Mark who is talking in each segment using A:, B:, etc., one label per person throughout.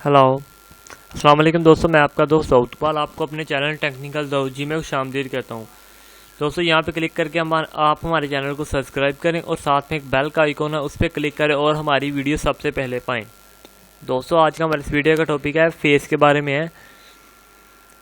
A: Hello अस्सलाम वालेकुम दोस्तों, मैं आपका दोस्त दाऊद इकबाल आपको अपने चैनल टेक्निकल दाऊद जी में खुशामदीद कहता हूं। दोस्तों यहाँ पे क्लिक करके आप हमारे चैनल को सब्सक्राइब करें और साथ में एक बेल का आइकॉन है उस पर क्लिक करें और हमारी वीडियो सबसे पहले पाएँ। दोस्तों आज का हमारे इस वीडियो का टॉपिक है फेस के बारे में है,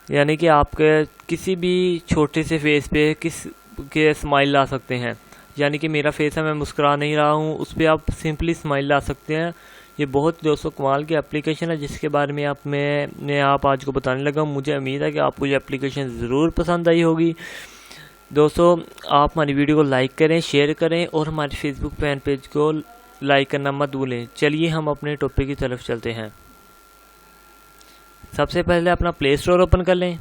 A: यानी कि आपके किसी भी छोटे से फेस पे किस के स्माइल ला सकते हैं। यानी कि मेरा फेस है, मैं मुस्कुरा नहीं रहा हूँ, उस पर आप सिंपली स्माइल ला सकते हैं। ये बहुत दोस्तों कमाल की एप्लीकेशन है जिसके बारे में मैं आज को बताने लगा हूँ। मुझे उम्मीद है कि आपको ये एप्लीकेशन ज़रूर पसंद आई होगी। दोस्तों आप हमारी वीडियो को लाइक करें, शेयर करें और हमारे फेसबुक फैन पेज को लाइक करना मत भूलें। चलिए हम अपने टॉपिक की तरफ चलते हैं। सबसे पहले अपना प्ले स्टोर ओपन कर लें।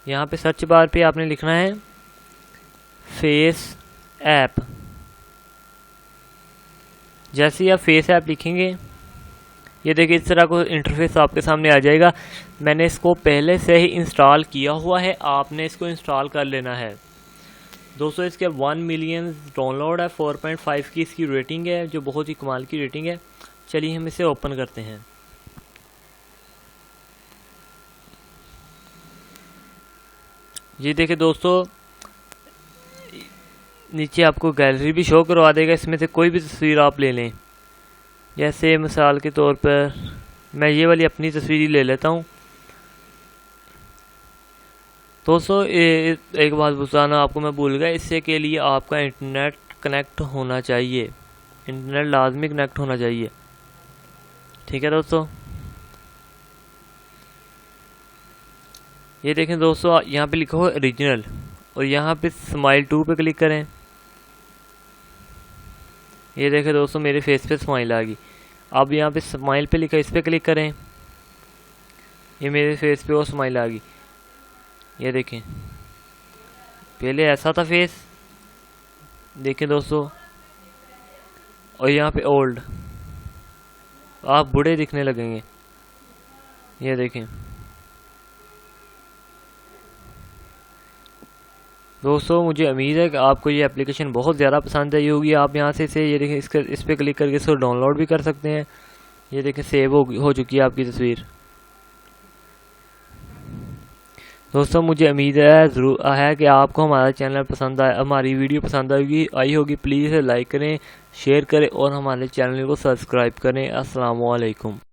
A: यहाँ पे सर्च बार पे आपने लिखना है फेस ऐप। जैसे ही आप फेस ऐप लिखेंगे ये देखिए इस तरह को इंटरफेस आपके सामने आ जाएगा। मैंने इसको पहले से ही इंस्टॉल किया हुआ है, आपने इसको इंस्टॉल कर लेना है। दोस्तों इसके 1 मिलियन डाउनलोड है, 4.5 की इसकी रेटिंग है जो बहुत ही कमाल की रेटिंग है। चलिए हम इसे ओपन करते हैं। ये देखिए दोस्तों नीचे आपको गैलरी भी शो करवा देगा, इसमें से कोई भी तस्वीर आप ले लें। जैसे मिसाल के तौर पर मैं ये वाली अपनी तस्वीर ही ले लेता हूँ। दोस्तों एक बात बताना आपको मैं भूल गया, इससे के लिए आपका इंटरनेट कनेक्ट होना चाहिए, इंटरनेट लाजमी कनेक्ट होना चाहिए। ठीक है दोस्तों, ये देखें दोस्तों यहाँ पे लिखा हुआ ओरिजिनल और यहाँ पे स्माइल 2 पे क्लिक करें। ये देखें दोस्तों मेरे फेस पे स्माइल आ गई। अब यहाँ पे स्माइल पे लिखा है, इस पे क्लिक करें। ये मेरे फेस पे और स्माइल आ गई। ये देखें पहले ऐसा था फेस, देखें दोस्तों, और यहाँ पे ओल्ड, आप बूढ़े दिखने लगेंगे। ये देखें दोस्तों, मुझे उम्मीद है कि आपको ये एप्लीकेशन बहुत ज़्यादा पसंद आई होगी। आप यहाँ से ये देखें इस पर क्लिक करके इसको डाउनलोड भी कर सकते हैं। ये देखें सेव हो चुकी है आपकी तस्वीर। दोस्तों मुझे उम्मीद है ज़रूर है कि आपको हमारा चैनल पसंद आया, हमारी वीडियो पसंद आई होगी। प्लीज़ लाइक करें, शेयर करें और हमारे चैनल को सब्सक्राइब करें। अस्सलाम वालेकुम।